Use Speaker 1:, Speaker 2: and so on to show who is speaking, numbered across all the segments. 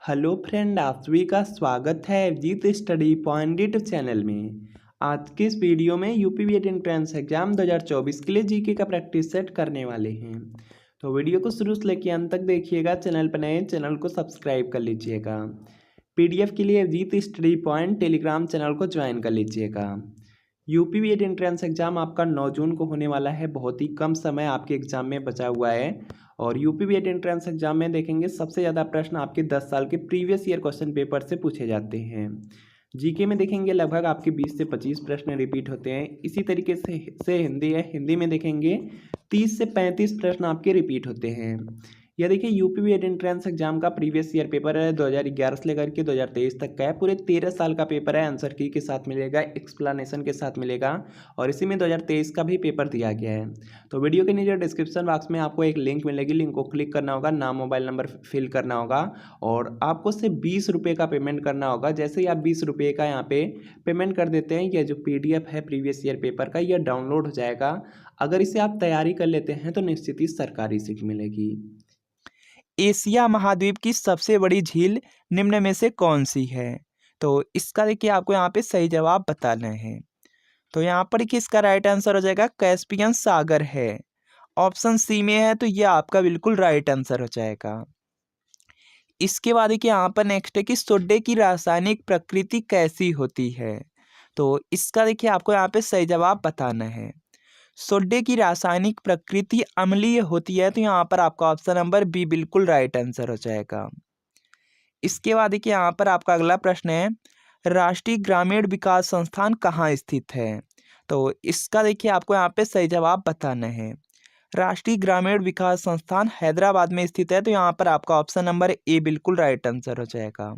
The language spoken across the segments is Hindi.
Speaker 1: हेलो फ्रेंड, आप सभी का स्वागत है Abhijeet study point YouTube channel में। आज के इस वीडियो में यूपी बीएड एंट्रेंस एग्जाम 2024 के लिए जीके का प्रैक्टिस सेट करने वाले हैं। तो वीडियो को शुरू से लेकर अंत तक देखिएगा। चैनल पर नए चैनल को सब्सक्राइब कर लीजिएगा। पीडीएफ के लिए Abhijeet study point Telegram channel को ज्वाइन कर लीजिएगा। यूपी बीएड एंट्रेंस एग्जाम आपका 9 जून को होने वाला है। बहुत ही कम समय आपके एग्जाम में बचा हुआ है और यूपी बीएड एंट्रेंस एग्जाम में देखेंगे सबसे ज़्यादा प्रश्न आपके 10 साल के प्रीवियस ईयर क्वेश्चन पेपर से पूछे जाते हैं। जीके में देखेंगे लगभग आपके 20 से 25 प्रश्न रिपीट होते हैं। इसी तरीके से हिंदी है, हिंदी में देखेंगे 30 से 35 प्रश्न आपके रिपीट होते हैं। यह देखिए यूपी बीएड एंट्रेंस एग्जाम का प्रीवियस ईयर पेपर है 2011 से लेकर के 2023 तक का है। पूरे 13 साल का पेपर है। आंसर की के साथ मिलेगा, एक्सप्लेनेशन के साथ मिलेगा और इसी में 2023 का भी पेपर दिया गया है। तो वीडियो के नीचे डिस्क्रिप्शन बॉक्स में आपको एक लिंक मिलेगी। लिंक को क्लिक करना होगा, नाम मोबाइल नंबर फिल करना होगा और आपको सिर्फ 20 रुपये का पेमेंट करना होगा। जैसे ही आप 20 रुपये का यहाँ पे पेमेंट कर देते हैं, यह जो PDF है प्रीवियस ईयर पेपर का, यह डाउनलोड हो जाएगा। अगर इसे आप तैयारी कर लेते हैं तो निश्चित ही सरकारी सीट मिलेगी।
Speaker 2: एशिया महाद्वीप की सबसे बड़ी झील निम्न में से कौन सी है? तो इसका देखिए आपको यहाँ पे सही जवाब बताना है। तो यहाँ पर देखिए इसका राइट आंसर हो जाएगा कैस्पियन सागर है। ऑप्शन सी में है तो ये आपका बिल्कुल राइट आंसर हो जाएगा। इसके बाद देखिए यहाँ पर नेक्स्ट है कि सोडे की रासायनिक प्रकृति कैसी होती है? तो इसका देखिए आपको यहाँ पे सही जवाब बताना है। सोडे की रासायनिक प्रकृति अम्लीय होती है, तो यहाँ पर आपका ऑप्शन नंबर बी बिल्कुल राइट आंसर हो जाएगा। इसके बाद देखिए यहाँ पर आपका अगला प्रश्न है, राष्ट्रीय ग्रामीण विकास संस्थान कहाँ स्थित है? तो इसका देखिए आपको यहाँ पे सही जवाब बताना है। राष्ट्रीय ग्रामीण विकास संस्थान हैदराबाद में स्थित है, तो यहाँ पर आपका ऑप्शन नंबर ए बिल्कुल राइट आंसर हो जाएगा।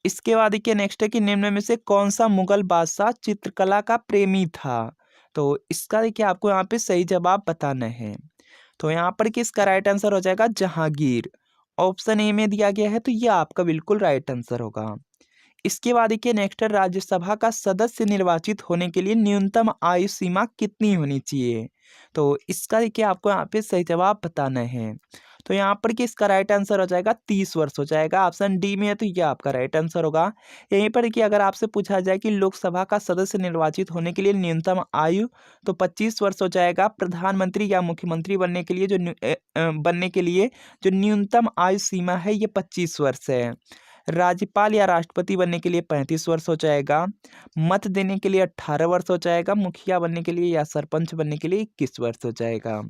Speaker 2: इसके बाद देखिए नेक्स्ट है कि निम्न में से कौन सा मुगल बादशाह चित्रकला का प्रेमी था? तो इसका देखिए आपको यहाँ पे सही जवाब बताना है। तो यहाँ पर किसका राइट आंसर हो जाएगा? जहांगीर। ऑप्शन ए में दिया गया है, तो ये आपका बिल्कुल राइट आंसर होगा। इसके बाद देखिए नेक्स्ट, राज्यसभा का सदस्य निर्वाचित होने के लिए न्यूनतम आयु सीमा कितनी होनी चाहिए? तो इसका देखिए आपको यहाँ पे सही जवाब बताना है। तो यहाँ पर कि इसका राइट आंसर हो जाएगा 30 वर्ष हो जाएगा। ऑप्शन डी में है तो ये आपका राइट आंसर होगा। यहीं पर कि अगर आपसे पूछा जाए कि लोकसभा का सदस्य निर्वाचित होने के लिए न्यूनतम आयु, तो 25 वर्ष हो जाएगा। प्रधानमंत्री या मुख्यमंत्री बनने के लिए जो न्यूनतम आयु सीमा है ये 25 वर्ष है। राज्यपाल या राष्ट्रपति बनने के लिए 35 वर्ष हो जाएगा। मत देने के लिए 18 वर्ष हो जाएगा। मुखिया बनने के लिए या सरपंच बनने के लिए 21 वर्ष हो जाएगा।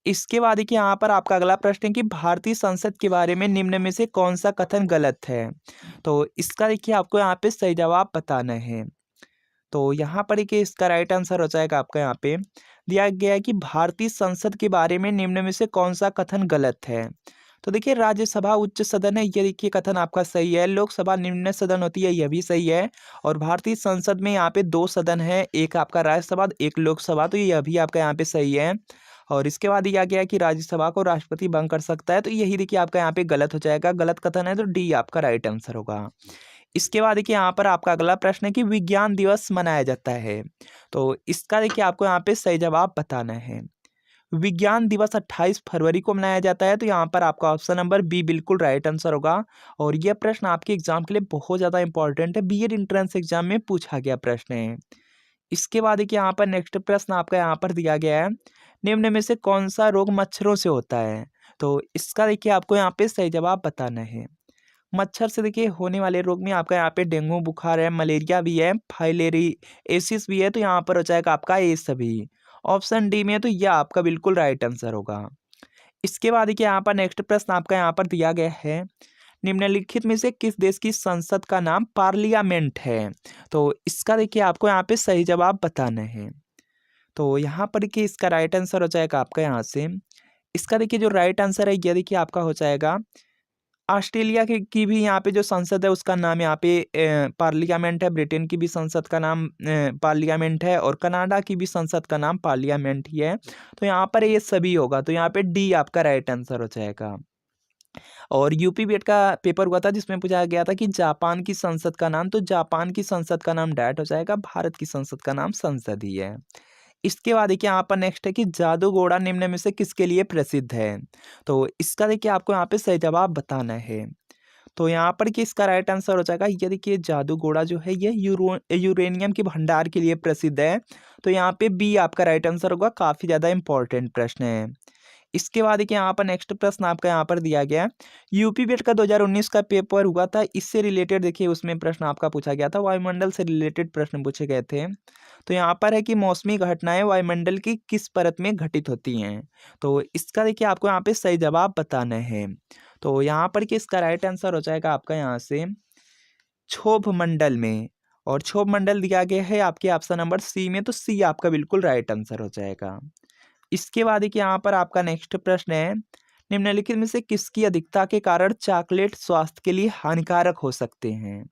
Speaker 2: इसके बाद देखिए यहाँ पर आपका अगला प्रश्न है कि भारतीय संसद के बारे में निम्न में से कौन सा कथन गलत है? तो इसका देखिए आपको यहाँ पे सही जवाब बताना है। तो यहाँ पर देखिए इसका राइट आंसर हो जाएगा आपका यहाँ पे दिया गया है कि भारतीय संसद के बारे में निम्न में से कौन सा कथन गलत है? तो देखिए राज्यसभा उच्च सदन है, ये देखिए कथन आपका सही है। लोकसभा निम्न सदन होती है, यह भी सही है। और भारतीय संसद में यहाँ पे 2 सदन है, एक आपका राज्यसभा, एक लोकसभा, तो यह भी आपका यहाँ पे सही है। और इसके बाद दिया गया है कि राज्यसभा को राष्ट्रपति भंग कर सकता है, तो यही देखिए आपका यहाँ पे गलत हो जाएगा। गलत कथन है तो डी आपका राइट आंसर होगा। इसके बाद देखिए यहाँ पर आपका अगला प्रश्न है कि विज्ञान दिवस मनाया जाता है, तो इसका देखिए आपको यहाँ पे सही जवाब बताना है। विज्ञान दिवस 28 फरवरी को मनाया जाता है, तो यहाँ पर आपका ऑप्शन नंबर बी बिल्कुल राइट आंसर होगा। और यह प्रश्न आपके एग्जाम के लिए बहुत ज़्यादा इंपॉर्टेंट है। बीएड एंट्रेंस एग्जाम में पूछा गया प्रश्न है। इसके बाद देखिए यहाँ पर नेक्स्ट प्रश्न आपका यहाँ पर दिया गया है, निम्न में से कौन सा रोग मच्छरों से होता है? तो इसका देखिए आपको यहाँ पे सही जवाब बताना है। मच्छर से देखिए होने वाले रोग में आपका यहाँ पे डेंगू बुखार है, मलेरिया भी है, फाइलेरियासिस भी है, तो यहाँ पर हो जाएगा आपका ये सभी। ऑप्शन डी में है तो यह आपका बिल्कुल राइट आंसर होगा। इसके बाद देखिए यहाँ पर नेक्स्ट प्रश्न आपका यहाँ पर दिया गया है, निम्नलिखित में से किस देश की संसद का नाम पार्लियामेंट है? तो इसका देखिए आपको यहाँ पे सही जवाब बताना है। तो यहाँ पर देखिए इसका राइट आंसर हो जाएगा आपका यहाँ से, इसका देखिए जो राइट आंसर है यह देखिए आपका हो जाएगा ऑस्ट्रेलिया की भी यहाँ पे जो संसद है उसका नाम यहाँ पे पार्लियामेंट है। ब्रिटेन की भी संसद का नाम पार्लियामेंट है और कनाडा की भी संसद का नाम पार्लियामेंट ही है। तो यहाँ पर ये सभी होगा, तो यहाँ पे डी आपका राइट आंसर हो जाएगा। और यूपी बीएड का पेपर हुआ था जिसमें पूछा गया था कि जापान की संसद का नाम, तो जापान की संसद का नाम डैट हो जाएगा। भारत की संसद का नाम संसद ही है। इसके बाद देखिए यहाँ पर नेक्स्ट है कि जादूगोड़ा निम्न में से किसके लिए प्रसिद्ध है? तो इसका देखिए आपको यहाँ पे सही जवाब बताना है। तो यहाँ पर कि इसका राइट आंसर हो जाएगा ये देखिए जादूगोड़ा जो है ये यूरेनियम के भंडार के लिए प्रसिद्ध है। तो यहाँ पे बी आपका राइट आंसर होगा। काफ़ी ज़्यादा इंपॉर्टेंट प्रश्न है। इसके बाद देखिए यहाँ पर नेक्स्ट प्रश्न आपका यहाँ पर दिया गया है। यूपी बेट का 2019 का पेपर हुआ था, इससे रिलेटेड देखिए उसमें प्रश्न आपका पूछा गया था, वायुमंडल से रिलेटेड प्रश्न पूछे गए थे। तो यहाँ पर है कि मौसमी घटनाएं वायुमंडल की किस परत में घटित होती हैं। तो इसका देखिए आपको यहाँ पे सही जवाब बताना है। तो यहाँ पर कि इसका राइट आंसर हो जाएगा आपका यहाँ से क्षोभ मंडल में, और क्षोभ मंडल दिया गया है आपके ऑप्शन नंबर सी में, तो सी आपका बिल्कुल राइट आंसर हो जाएगा। इसके बाद देखिए यहाँ पर आपका नेक्स्ट प्रश्न है, निम्नलिखित में से किसकी अधिकता के कारण चॉकलेट स्वास्थ्य के लिए हानिकारक हो सकते हैं।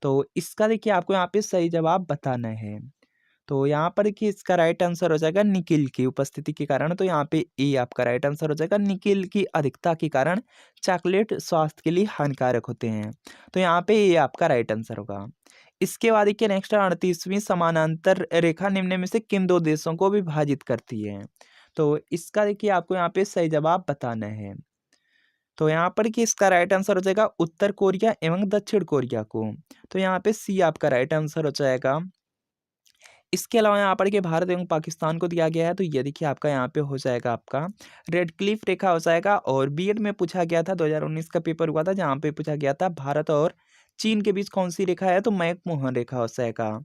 Speaker 2: तो इसका देखिए आपको यहाँ पे सही जवाब बताना है। तो यहाँ पर कि इसका राइट आंसर हो जाएगा निकिल की उपस्थिति के कारण। तो यहाँ पे ए आपका राइट आंसर हो जाएगा, निकिल की अधिकता के कारण चॉकलेट स्वास्थ्य के लिए हानिकारक होते हैं। तो यहाँ पे ए आपका राइट आंसर होगा। इसके बाद देखिए नेक्स्ट 38वीं समानांतर रेखा निम्न में से किन दो देशों को विभाजित करती है। तो इसका देखिए आपको यहाँ पे सही जवाब बताना है। तो यहाँ पर कि इसका राइट आंसर हो जाएगा उत्तर कोरिया एवं दक्षिण कोरिया को। तो यहाँ पे सी आपका राइट आंसर हो जाएगा। इसके अलावा यहाँ पर कि भारत एवं पाकिस्तान को दिया गया है, तो ये देखिए आपका यहाँ पे हो जाएगा आपका रेड क्लिफ रेखा हो जाएगा। और बीएड में पूछा गया था, 2019 का पेपर हुआ था जहाँ पे पूछा गया था भारत और चीन के बीच कौन सी रेखा है, तो मैकमोहन रेखा हो जाएगा।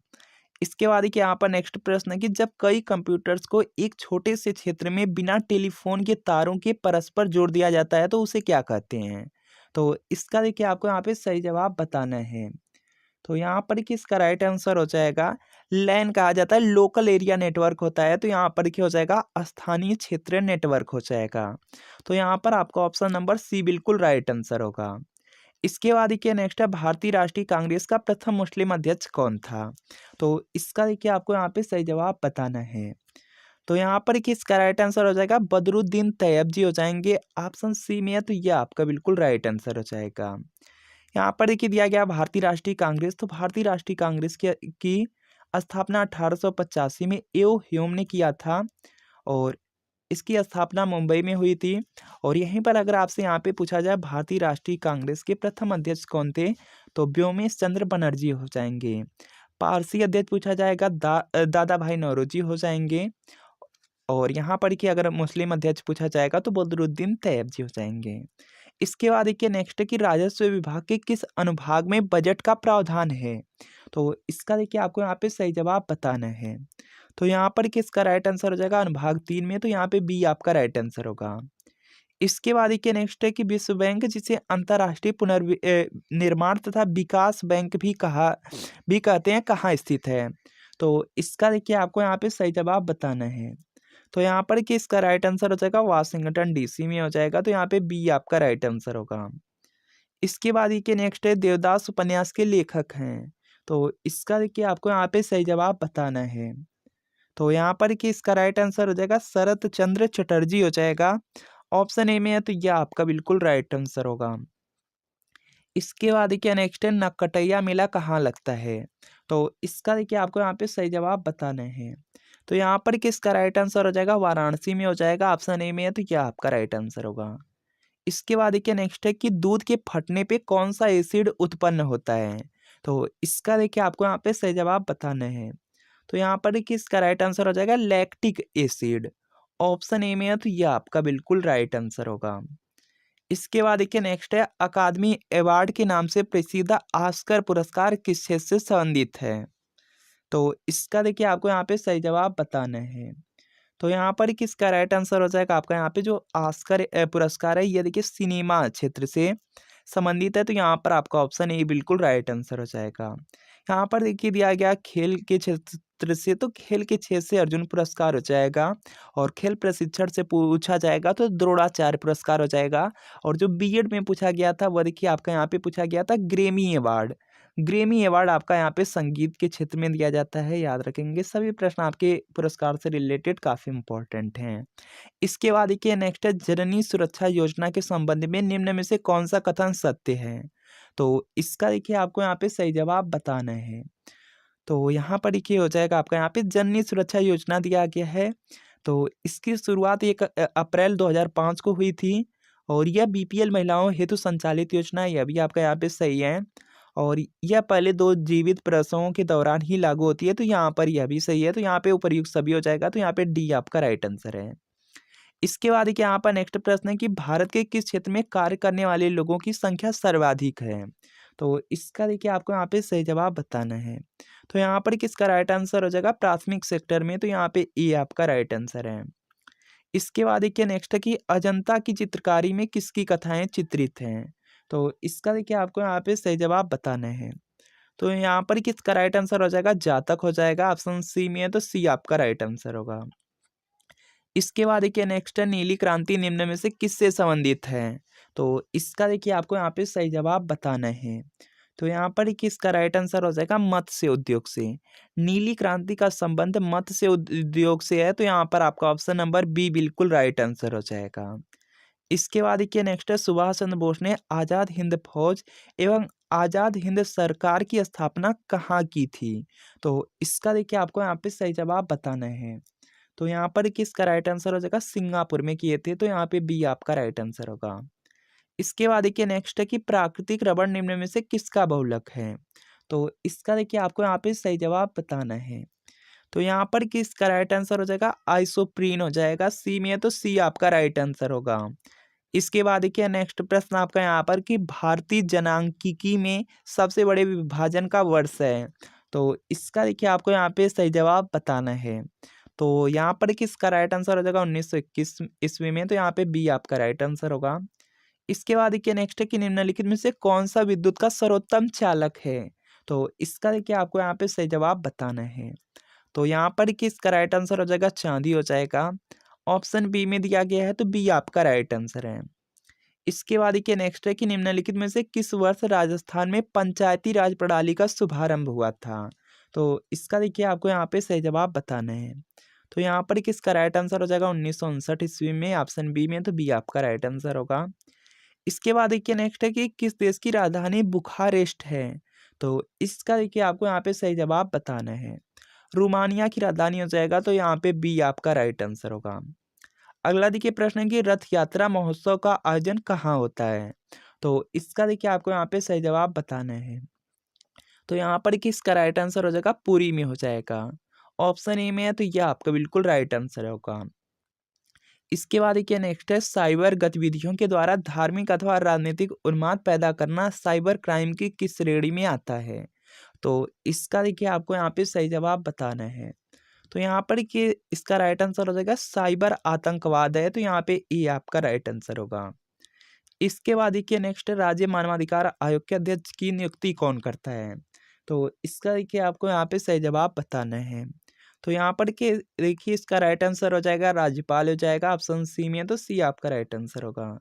Speaker 2: इसके बाद कि यहाँ पर नेक्स्ट प्रश्न है कि जब कई कंप्यूटर्स को एक छोटे से क्षेत्र में बिना टेलीफोन के तारों के परस्पर जोड़ दिया जाता है तो उसे क्या कहते हैं। तो इसका देखिए आपको यहाँ पे सही जवाब बताना है। तो यहाँ पर कि इसका राइट आंसर हो जाएगा लैन कहा जाता है, लोकल एरिया नेटवर्क होता है। तो यहाँ पर क्या हो जाएगा स्थानीय क्षेत्र नेटवर्क हो जाएगा। तो यहाँ पर आपका ऑप्शन नंबर सी बिल्कुल राइट आंसर होगा। इसके बाद देखिए नेक्स्ट है भारतीय राष्ट्रीय कांग्रेस का प्रथम मुस्लिम अध्यक्ष कौन था। तो इसका देखिए आपको यहाँ पे सही जवाब बताना है। तो यहाँ पर कि इसका राइट आंसर हो जाएगा बदरुद्दीन तैयब जी हो जाएंगे, ऑप्शन सी में है। तो यह आपका बिल्कुल राइट आंसर हो जाएगा। यहाँ पर देखिए दिया गया भारतीय राष्ट्रीय कांग्रेस। तो भारतीय राष्ट्रीय कांग्रेस की स्थापना 1885 में एओ ह्यूम ने किया था, और इसकी स्थापना मुंबई में हुई थी। और यहीं पर अगर आपसे यहाँ पे पूछा जाए भारतीय राष्ट्रीय कांग्रेस के प्रथम अध्यक्ष कौन थे, तो व्योमेश चंद्र बनर्जी हो जाएंगे। पारसी अध्यक्ष पूछा जाएगा दादा भाई नौरोजी हो जाएंगे। और यहाँ पर कि अगर मुस्लिम अध्यक्ष पूछा जाएगा तो बदरुद्दीन तैयब जी हो जाएंगे। इसके बाद देखिए नेक्स्ट है कि राजस्व विभाग के किस अनुभाग में बजट का प्रावधान है। तो इसका देखिए आपको यहाँ पे सही जवाब बताना है। तो यहाँ पर किसका राइट आंसर हो जाएगा अनुभाग 3 में। तो यहाँ पे बी आपका राइट आंसर होगा। इसके बाद देखिए नेक्स्ट है कि विश्व बैंक जिसे अंतर्राष्ट्रीय पुनर्निर्माण तथा विकास बैंक भी कहते हैं, कहाँ स्थित है। तो इसका देखिए आपको यहाँ पे सही जवाब बताना है। तो यहाँ पर कि इसका राइट आंसर हो जाएगा वाशिंगटन डीसी में हो जाएगा। तो यहाँ पे बी आपका राइट आंसर होगा। इसके बाद देखिए नेक्स्ट है देवदास उपन्यास के लेखक हैं। तो इसका देखिए आपको यहाँ पे सही जवाब बताना है। तो यहाँ पर कि इसका राइट आंसर हो जाएगा शरत चंद्र चटर्जी हो जाएगा। ऑप्शन ए में है, तो यह आपका बिल्कुल राइट आंसर होगा। इसके बाद देखिए नेक्स्ट है नकटैया मेला कहाँ लगता है। तो इसका देखिए आपको यहाँ पे सही जवाब बताना है। तो यहाँ पर किसका राइट आंसर हो जाएगा वाराणसी में हो जाएगा। ऑप्शन ए में है, तो यह आपका राइट आंसर होगा। इसके बाद देखिए नेक्स्ट है कि दूध के फटने पे कौन सा एसिड उत्पन्न होता है। तो इसका देखिए आपको यहाँ पे सही जवाब बताना है। तो यहाँ पर देखिए इसका राइट आंसर हो जाएगा लैक्टिक एसिड। ऑप्शन ए में है, तो यह आपका बिल्कुल राइट आंसर होगा। इसके बाद देखिए नेक्स्ट है अकादमी अवार्ड के नाम से प्रसिद्ध ऑस्कर पुरस्कार किस क्षेत्र से संबंधित है। तो इसका देखिए आपको यहाँ पे सही जवाब बताना है। तो यहाँ पर किसका राइट आंसर हो जाएगा आपका यहाँ पे जो ऑस्कर पुरस्कार है ये देखिए सिनेमा क्षेत्र से संबंधित है। तो यहाँ पर आपका ऑप्शन ए बिल्कुल राइट आंसर हो जाएगा। यहाँ पर देखिए दिया गया खेल के क्षेत्र से, तो खेल के क्षेत्र से अर्जुन पुरस्कार हो जाएगा। और खेल प्रशिक्षण से पूछा जाएगा तो द्रोणाचार्य पुरस्कार हो जाएगा। और जो बीएड में पूछा गया था वह देखिए आपका यहाँ पे पूछा गया था ग्रेमी अवार्ड। ग्रेमी अवार्ड आपका यहाँ पे संगीत के क्षेत्र में दिया जाता है, याद रखेंगे। सभी प्रश्न आपके पुरस्कार से रिलेटेड काफ़ी इंपॉर्टेंट हैं। इसके बाद देखिए नेक्स्ट है जननी सुरक्षा योजना के संबंध में निम्न में से कौन सा कथन सत्य है। तो इसका देखिए आपको यहाँ पे सही जवाब बताना है। तो यहाँ पर देखिए हो जाएगा आपका यहाँ पे जननी सुरक्षा योजना दिया गया है। तो इसकी शुरुआत 1 अप्रैल 2005 को हुई थी। और यह बीपीएल महिलाओं हेतु संचालित योजना है, यह भी आपका यहाँ पे सही है। और यह पहले 2 जीवित प्रसवों के दौरान ही लागू होती है, तो यहाँ पर यह भी सही है। तो यहाँ पे उपर्युक्त सभी हो जाएगा, तो यहाँ पे डी आपका राइट आंसर है। इसके बाद देखिए यहाँ पर नेक्स्ट प्रश्न है कि भारत के किस क्षेत्र में कार्य करने वाले लोगों की संख्या सर्वाधिक है? तो इसका देखिए आपको यहाँ पे सही जवाब बताना है। तो यहाँ पर किसका राइट आंसर हो जाएगा? प्राथमिक सेक्टर में, तो यहाँ पे ए आपका राइट आंसर है। इसके बाद देखिए नेक्स्ट है कि अजंता की चित्रकारी में किसकी कथाएं चित्रित हैं? तो इसका देखिए आपको यहाँ पे सही जवाब बताना है। तो यहाँ पर किसका राइट आंसर हो जाएगा? जातक हो जाएगा। ऑप्शन सी में है, तो सी आपका राइट आंसर होगा। इसके बाद देखिए नेक्स्ट है नीली क्रांति निम्न में से किससे संबंधित है? तो इसका देखिए आपको यहाँ पे सही जवाब बताना है। तो यहाँ पर किसका राइट आंसर हो जाएगा? मत्स्य उद्योग से। नीली क्रांति का संबंध मत्स्य उद्योग से है, तो यहाँ पर आपका ऑप्शन नंबर बी बिल्कुल राइट आंसर हो जाएगा। इसके बाद देखिए नेक्स्ट है सुभाष चंद्र बोस ने आज़ाद हिंद फौज एवं आज़ाद हिंद सरकार की स्थापना कहाँ की थी? तो इसका देखिए आपको यहाँ पे सही जवाब बताना है। तो यहाँ पर किसका राइट आंसर हो जाएगा? सिंगापुर में किए थे, तो यहाँ पे बी आपका राइट आंसर होगा। इसके बाद देखिए नेक्स्ट है कि प्राकृतिक रबड़ निम्न में से किसका बहुलक है? तो इसका देखिए आपको यहाँ पे सही जवाब बताना है। तो यहाँ पर किसका राइट आंसर हो जाएगा? आइसोप्रीन हो जाएगा। सी में है, तो सी आपका राइट आंसर होगा। इसके बाद देखिए नेक्स्ट प्रश्न आपका यहाँ पर कि भारतीय जनांकिकी में सबसे बड़े विभाजन का वर्ष है? तो इसका देखिए आपको यहाँ पे सही जवाब बताना है। तो यहाँ पर किसका राइट आंसर हो जाएगा? 1921 ईस्वी में, तो यहाँ पे बी आपका राइट आंसर होगा। इसके बाद देखिए नेक्स्ट है कि निम्नलिखित में से कौन सा विद्युत का सर्वोत्तम चालक है? तो इसका देखिए आपको यहाँ पे सही जवाब बताना है। तो यहाँ पर किसका राइट आंसर हो जाएगा? चांदी हो जाएगा। ऑप्शन बी में दिया गया है, तो बी आपका राइट आंसर है। इसके बाद देखिए नेक्स्ट है कि निम्नलिखित में से किस वर्ष राजस्थान में पंचायती राज प्रणाली का शुभारंभ हुआ था? तो इसका देखिए आपको यहाँ पे सही जवाब बताना है। तो यहाँ पर किसका राइट आंसर हो जाएगा? 1959 ईस्वी में। ऑप्शन बी में, तो बी आपका राइट आंसर होगा। इसके बाद देखिए नेक्स्ट है कि किस देश की राजधानी बुखारेस्ट है? तो इसका देखिए आपको यहाँ पे सही जवाब बताना है। रोमानिया की राजधानी हो जाएगा, तो यहाँ पे बी आपका राइट आंसर होगा। अगला देखिए प्रश्न है कि रथ यात्रा महोत्सव का आयोजन कहाँ होता है? तो इसका देखिए आपको यहाँ पे सही जवाब बताना है। तो यहाँ पर किसका राइट आंसर हो जाएगा? पुरी में हो जाएगा। ऑप्शन ए में है, तो यह आपका बिल्कुल राइट आंसर होगा। इसके बाद देखिए नेक्स्ट है साइबर गतिविधियों के द्वारा धार्मिक अथवा राजनीतिक उन्माद पैदा करना साइबर क्राइम की किस श्रेणी में आता है? तो इसका देखिए आपको यहाँ पे सही जवाब बताना है। तो यहाँ पर कि इसका राइट आंसर हो जाएगा साइबर आतंकवाद है, तो यहाँ पे ए आपका राइट आंसर होगा। इसके बाद देखिए नेक्स्ट राज्य मानवाधिकार आयोग के अध्यक्ष की नियुक्ति कौन करता है? तो इसका देखिए आपको यहाँ पे सही जवाब बताना है। तो यहाँ पर के देखिए इसका राइट आंसर हो जाएगा राज्यपाल हो जाएगा। ऑप्शन सी में है, तो सी आपका राइट आंसर होगा।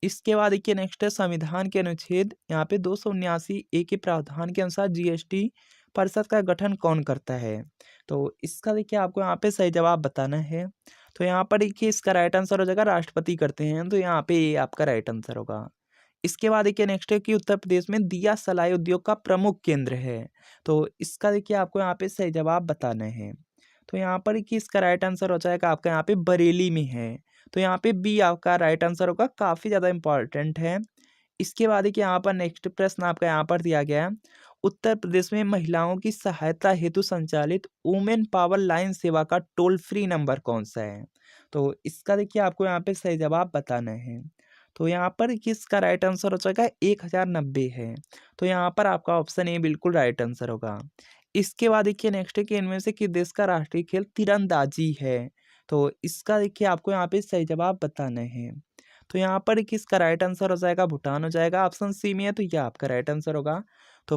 Speaker 2: इसके बाद देखिए नेक्स्ट है संविधान के अनुच्छेद यहाँ पे 279 ए के प्रावधान के अनुसार जीएसटी परिषद का गठन कौन करता है? तो इसका देखिए आपको यहाँ पे सही जवाब बताना है। तो यहाँ पर देखिए इसका राइट आंसर हो जाएगा राष्ट्रपति करते हैं, तो यहाँ पे ये आपका राइट आंसर होगा। इसके बाद देखिए नेक्स्ट है कि उत्तर प्रदेश में दिया सलाई उद्योग का प्रमुख केंद्र है। तो इसका देखिए आपको यहाँ पे सही जवाब बताना है। तो यहाँ पर कि इसका राइट आंसर हो जाएगा आपका यहाँ पे बरेली में है, तो यहाँ पे बी आपका राइट आंसर होगा। काफ़ी ज़्यादा इंपॉर्टेंट है। इसके बाद देखिए यहाँ पर नेक्स्ट प्रश्न आपका यहाँ पर दिया गया है उत्तर प्रदेश में महिलाओं की सहायता हेतु संचालित वुमेन पावर लाइन सेवा का टोल फ्री नंबर कौन सा है? तो इसका देखिए आपको यहाँ पे सही जवाब बताना है। तो यहाँ पर किसका राइट आंसर हो जाएगा? 1090 है, तो यहाँ पर आपका ऑप्शन ए बिल्कुल राइट आंसर होगा। इसके बाद देखिए नेक्स्ट है कि इनमें से किस देश का राष्ट्रीय खेल तीरंदाजी है? तो इसका देखिए आपको यहाँ पे सही जवाब बताना है। तो यहाँ पर किसका राइट आंसर हो जाएगा? भूटान हो जाएगा। ऑप्शन सी में है, तो यह आपका राइट आंसर होगा। तो